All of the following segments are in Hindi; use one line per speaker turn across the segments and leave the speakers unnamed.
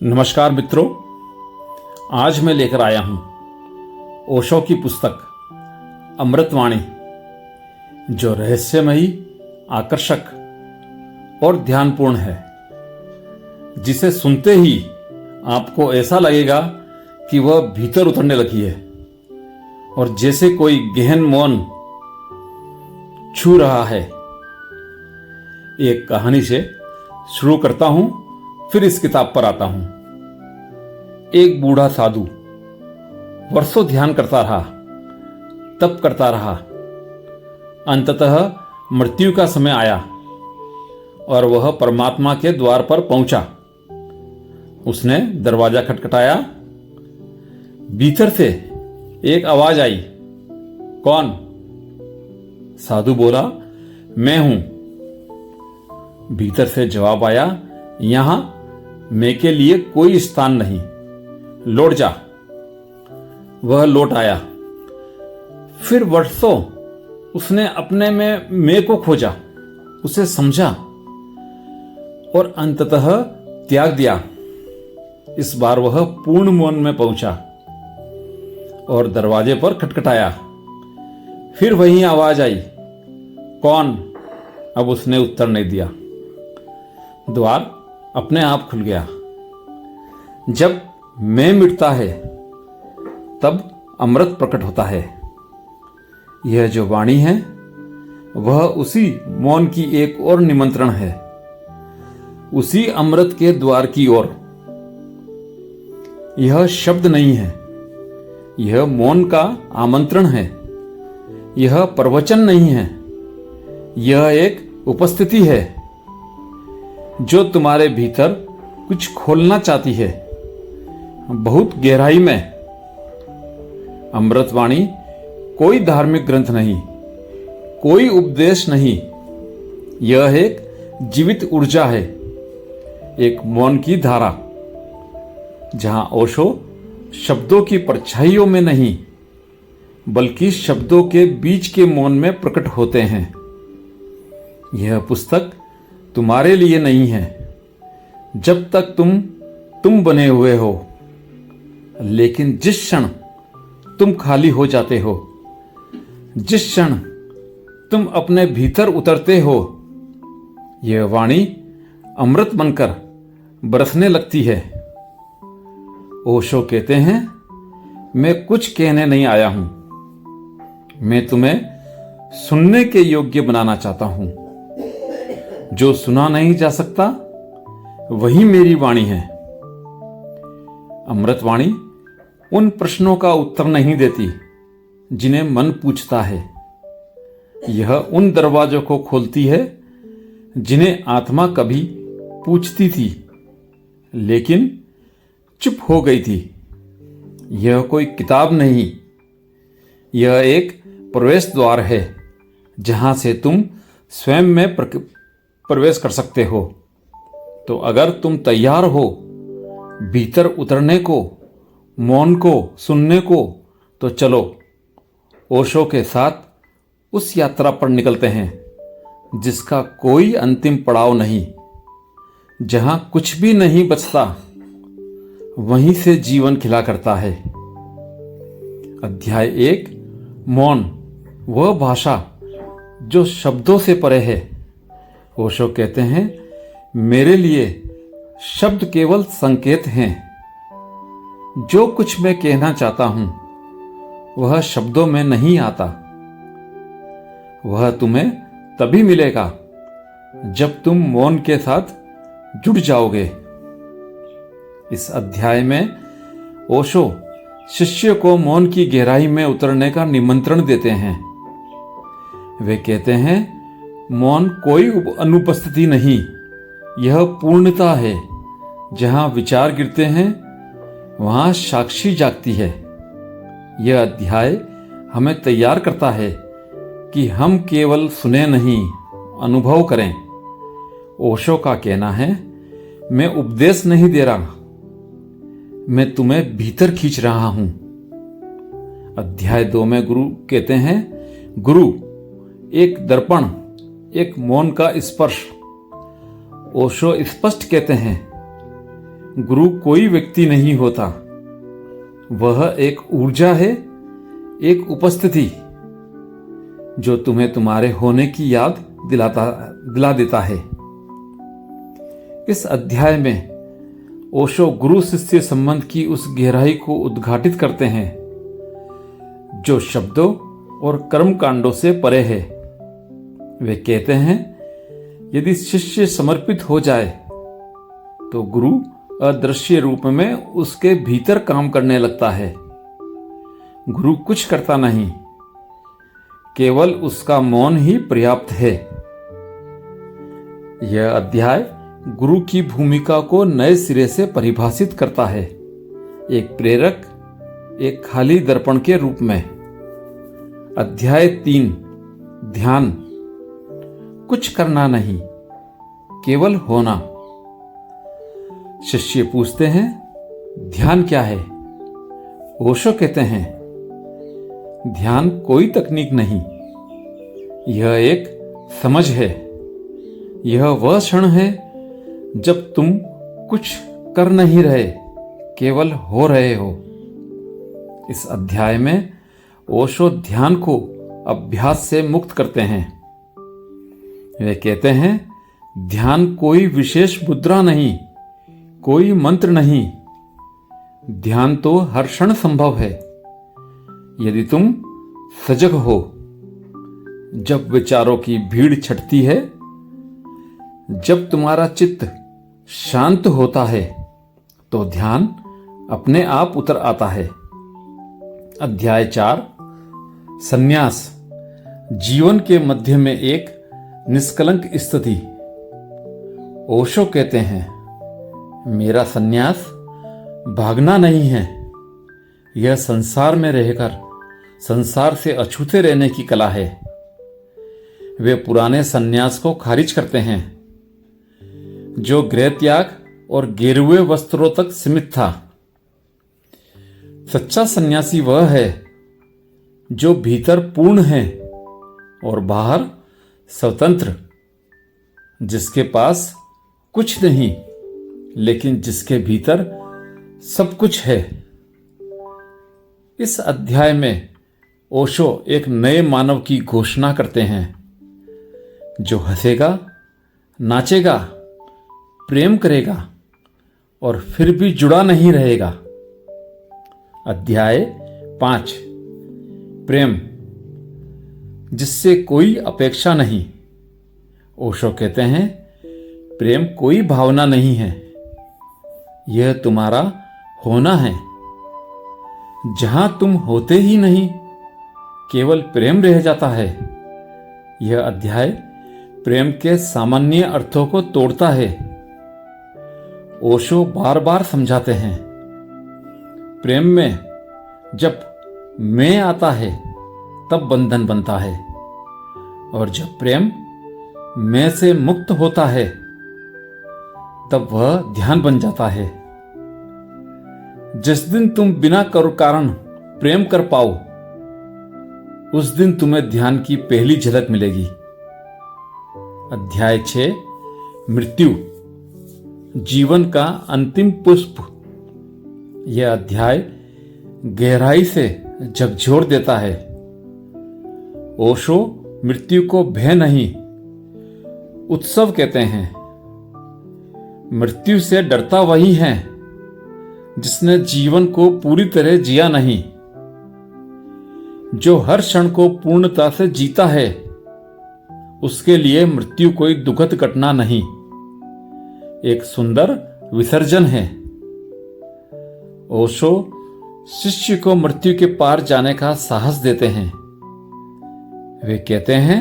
नमस्कार मित्रों, आज मैं लेकर आया हूं ओशो की पुस्तक अमृतवाणी, जो रहस्यमयी, आकर्षक और ध्यानपूर्ण है, जिसे सुनते ही आपको ऐसा लगेगा कि वह भीतर उतरने लगी है और जैसे कोई गहन मौन छू रहा है। एक कहानी से शुरू करता हूं, फिर इस किताब पर आता हूं। एक बूढ़ा साधु वर्षों ध्यान करता रहा, तप करता रहा। अंततः मृत्यु का समय आया और वह परमात्मा के द्वार पर पहुंचा। उसने दरवाजा खटखटाया। भीतर से एक आवाज आई, कौन? साधु बोला, मैं हूं। भीतर से जवाब आया, यहां मैं के लिए कोई स्थान नहीं, लौट जा। वह लौट आया। फिर वर्षों उसने अपने में मैं को खोजा, उसे समझा और अंततः त्याग दिया। इस बार वह पूर्ण मौन में पहुंचा और दरवाजे पर खटखटाया। फिर वही आवाज आई, कौन? अब उसने उत्तर नहीं दिया। द्वार अपने आप खुल गया। जब मैं मिटता है तब अमृत प्रकट होता है। यह जो वाणी है वह उसी मौन की एक और निमंत्रण है, उसी अमृत के द्वार की ओर। यह शब्द नहीं है, यह मौन का आमंत्रण है। यह प्रवचन नहीं है, यह एक उपस्थिति है जो तुम्हारे भीतर कुछ खोलना चाहती है, बहुत गहराई में। अमृतवाणी कोई धार्मिक ग्रंथ नहीं, कोई उपदेश नहीं। यह एक जीवित ऊर्जा है, एक मौन की धारा, जहां ओशो शब्दों की परछाइयों में नहीं बल्कि शब्दों के बीच के मौन में प्रकट होते हैं। यह पुस्तक तुम्हारे लिए नहीं है जब तक तुम बने हुए हो, लेकिन जिस क्षण तुम खाली हो जाते हो, जिस क्षण तुम अपने भीतर उतरते हो, यह वाणी अमृत बनकर बरसने लगती है। ओशो कहते हैं, मैं कुछ कहने नहीं आया हूं, मैं तुम्हें सुनने के योग्य बनाना चाहता हूं। जो सुना नहीं जा सकता वही मेरी वाणी है। अमृतवाणी उन प्रश्नों का उत्तर नहीं देती जिन्हें मन पूछता है। यह उन दरवाजों को खोलती है जिन्हें आत्मा कभी पूछती थी लेकिन चुप हो गई थी। यह कोई किताब नहीं, यह एक प्रवेश द्वार है जहां से तुम स्वयं में प्रवेश कर सकते हो। तो अगर तुम तैयार हो भीतर उतरने को, मौन को सुनने को, तो चलो ओशो के साथ उस यात्रा पर निकलते हैं जिसका कोई अंतिम पड़ाव नहीं, जहां कुछ भी नहीं बचता, वहीं से जीवन खिला करता है। अध्याय 1, मौन, वह भाषा जो शब्दों से परे है। ओशो कहते हैं, मेरे लिए शब्द केवल संकेत हैं। जो कुछ मैं कहना चाहता हूं वह शब्दों में नहीं आता। वह तुम्हें तभी मिलेगा जब तुम मौन के साथ जुड़ जाओगे। इस अध्याय में ओशो शिष्य को मौन की गहराई में उतरने का निमंत्रण देते हैं। वे कहते हैं, मौन कोई अनुपस्थिति नहीं, यह पूर्णता है। जहां विचार गिरते हैं वहां साक्षी जागती है। यह अध्याय हमें तैयार करता है कि हम केवल सुने नहीं, अनुभव करें। ओशो का कहना है, मैं उपदेश नहीं दे रहा, मैं तुम्हें भीतर खींच रहा हूं। अध्याय 2 में गुरु कहते हैं, गुरु एक दर्पण, एक मौन का स्पर्श। ओशो स्पष्ट कहते हैं, गुरु कोई व्यक्ति नहीं होता, वह एक ऊर्जा है, एक उपस्थिति जो तुम्हें तुम्हारे होने की याद दिला देता है। इस अध्याय में ओशो गुरु शिष्य संबंध की उस गहराई को उद्घाटित करते हैं जो शब्दों और कर्म कांडों से परे है। वे कहते हैं, यदि शिष्य समर्पित हो जाए तो गुरु अदृश्य रूप में उसके भीतर काम करने लगता है। गुरु कुछ करता नहीं, केवल उसका मौन ही पर्याप्त है। यह अध्याय गुरु की भूमिका को नए सिरे से परिभाषित करता है, एक प्रेरक, एक खाली दर्पण के रूप में। अध्याय 3, ध्यान। कुछ करना नहीं, केवल होना। शिष्य पूछते हैं, ध्यान क्या है? ओशो कहते हैं, ध्यान कोई तकनीक नहीं, यह एक समझ है। यह वह क्षण है जब तुम कुछ कर नहीं रहे, केवल हो रहे हो। इस अध्याय में ओशो ध्यान को अभ्यास से मुक्त करते हैं। वे कहते हैं, ध्यान कोई विशेष मुद्रा नहीं, कोई मंत्र नहीं। ध्यान तो हर क्षण संभव है, यदि तुम सजग हो। जब विचारों की भीड़ छटती है, जब तुम्हारा चित्त शांत होता है, तो ध्यान अपने आप उतर आता है। अध्याय 4, संन्यास। जीवन के मध्य में एक निष्कलंक स्थिति। ओशो कहते हैं, मेरा संन्यास भागना नहीं है, यह संसार में रहकर संसार से अछूते रहने की कला है। वे पुराने संन्यास को खारिज करते हैं जो गृह त्याग और गेरुए वस्त्रों तक सीमित था। सच्चा सन्यासी वह है जो भीतर पूर्ण है और बाहर स्वतंत्र, जिसके पास कुछ नहीं लेकिन जिसके भीतर सब कुछ है। इस अध्याय में ओशो एक नए मानव की घोषणा करते हैं जो हंसेगा, नाचेगा, प्रेम करेगा और फिर भी जुड़ा नहीं रहेगा। अध्याय 5, प्रेम, जिससे कोई अपेक्षा नहीं। ओशो कहते हैं, प्रेम कोई भावना नहीं है, यह तुम्हारा होना है। जहां तुम होते ही नहीं, केवल प्रेम रह जाता है। यह अध्याय प्रेम के सामान्य अर्थों को तोड़ता है। ओशो बार बार समझाते हैं, प्रेम में जब मैं आता है तब बंधन बनता है, और जब प्रेम मैं से मुक्त होता है तब वह ध्यान बन जाता है। जिस दिन तुम बिना कारण प्रेम कर पाओ, उस दिन तुम्हें ध्यान की पहली झलक मिलेगी। अध्याय 6, मृत्यु, जीवन का अंतिम पुष्प। यह अध्याय गहराई से झकझोर देता है। ओशो मृत्यु को भय नहीं, उत्सव कहते हैं। मृत्यु से डरता वही है जिसने जीवन को पूरी तरह जिया नहीं। जो हर क्षण को पूर्णता से जीता है, उसके लिए मृत्यु कोई दुखद घटना नहीं, एक सुंदर विसर्जन है। ओशो शिष्य को मृत्यु के पार जाने का साहस देते हैं। वे कहते हैं,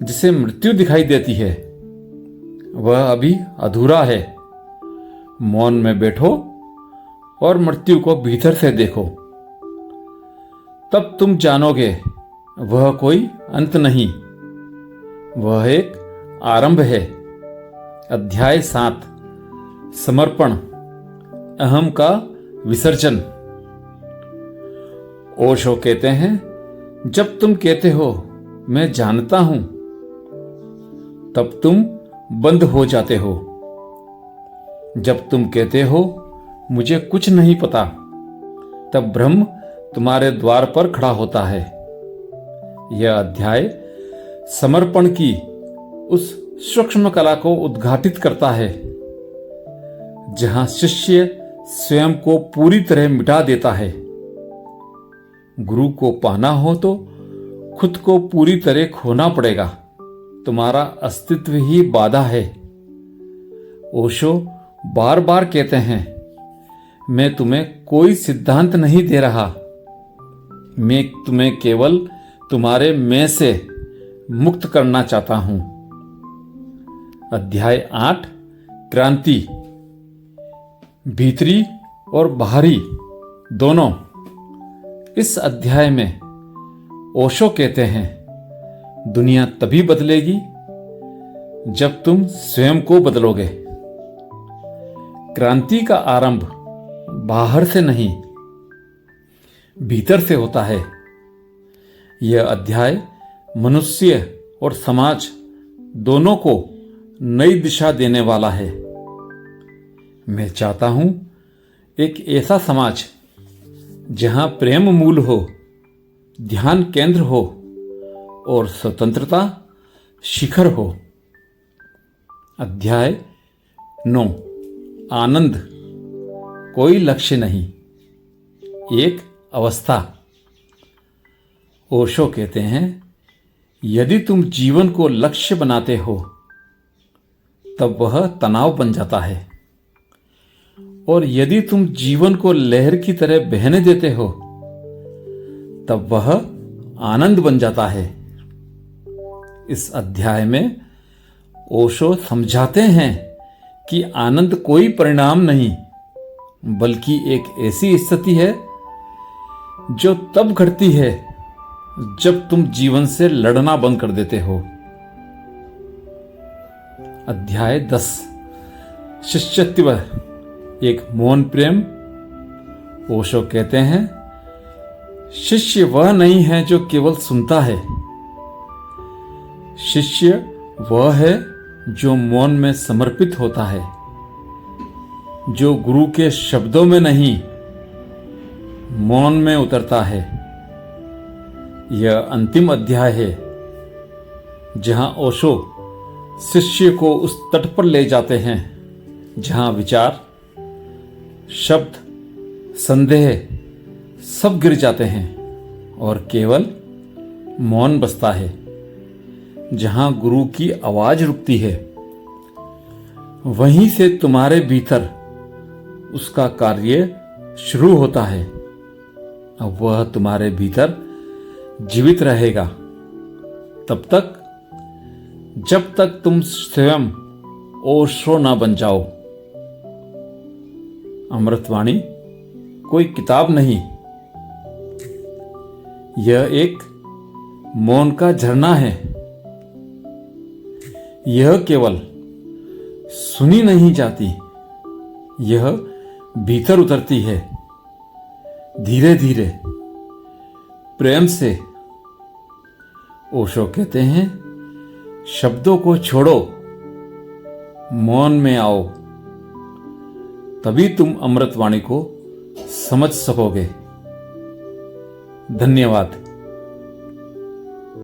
जिसे मृत्यु दिखाई देती है वह अभी अधूरा है। मौन में बैठो और मृत्यु को भीतर से देखो, तब तुम जानोगे वह कोई अंत नहीं, वह एक आरंभ है। अध्याय 7, समर्पण, अहम का विसर्जन। ओशो कहते हैं, जब तुम कहते हो मैं जानता हूं, तब तुम बंद हो जाते हो। जब तुम कहते हो मुझे कुछ नहीं पता, तब ब्रह्म तुम्हारे द्वार पर खड़ा होता है। यह अध्याय समर्पण की उस सूक्ष्म कला को उद्घाटित करता है जहां शिष्य स्वयं को पूरी तरह मिटा देता है। गुरु को पाना हो तो खुद को पूरी तरह खोना पड़ेगा। तुम्हारा अस्तित्व ही बाधा है। ओशो बार बार कहते हैं, मैं तुम्हें कोई सिद्धांत नहीं दे रहा, मैं तुम्हें केवल तुम्हारे मैं से मुक्त करना चाहता हूं। अध्याय 8 क्रांति। भीतरी और बाहरी दोनों। इस अध्याय में ओशो कहते हैं, दुनिया तभी बदलेगी जब तुम स्वयं को बदलोगे। क्रांति का आरंभ बाहर से नहीं, भीतर से होता है। यह अध्याय मनुष्य और समाज दोनों को नई दिशा देने वाला है। मैं चाहता हूं एक ऐसा समाज जहां प्रेम मूल हो, ध्यान केंद्र हो और स्वतंत्रता शिखर हो। अध्याय 9 आनंद। कोई लक्ष्य नहीं, एक अवस्था। ओशो कहते हैं, यदि तुम जीवन को लक्ष्य बनाते हो तब वह तनाव बन जाता है, और यदि तुम जीवन को लहर की तरह बहने देते हो तब वह आनंद बन जाता है। इस अध्याय में ओशो समझाते हैं कि आनंद कोई परिणाम नहीं, बल्कि एक ऐसी स्थिति है जो तब घटती है जब तुम जीवन से लड़ना बंद कर देते हो। अध्याय 10 शिष्यत्व, एक मौन प्रेम। ओशो कहते हैं, शिष्य वह नहीं है जो केवल सुनता है, शिष्य वह है जो मौन में समर्पित होता है, जो गुरु के शब्दों में नहीं मौन में उतरता है। यह अंतिम अध्याय है जहां ओशो शिष्य को उस तट पर ले जाते हैं जहां विचार, शब्द, संदेह सब गिर जाते हैं और केवल मौन बसता है। जहां गुरु की आवाज रुकती है, वहीं से तुम्हारे भीतर उसका कार्य शुरू होता है। अब वह तुम्हारे भीतर जीवित रहेगा तब तक जब तक तुम स्वयं ओशो ना बन जाओ। अमृतवाणी कोई किताब नहीं, यह एक मौन का झरना है। यह केवल सुनी नहीं जाती, यह भीतर उतरती है, धीरे धीरे, प्रेम से। ओशो कहते हैं, शब्दों को छोड़ो, मौन में आओ, तभी तुम अमृतवाणी को समझ सकोगे। धन्यवाद।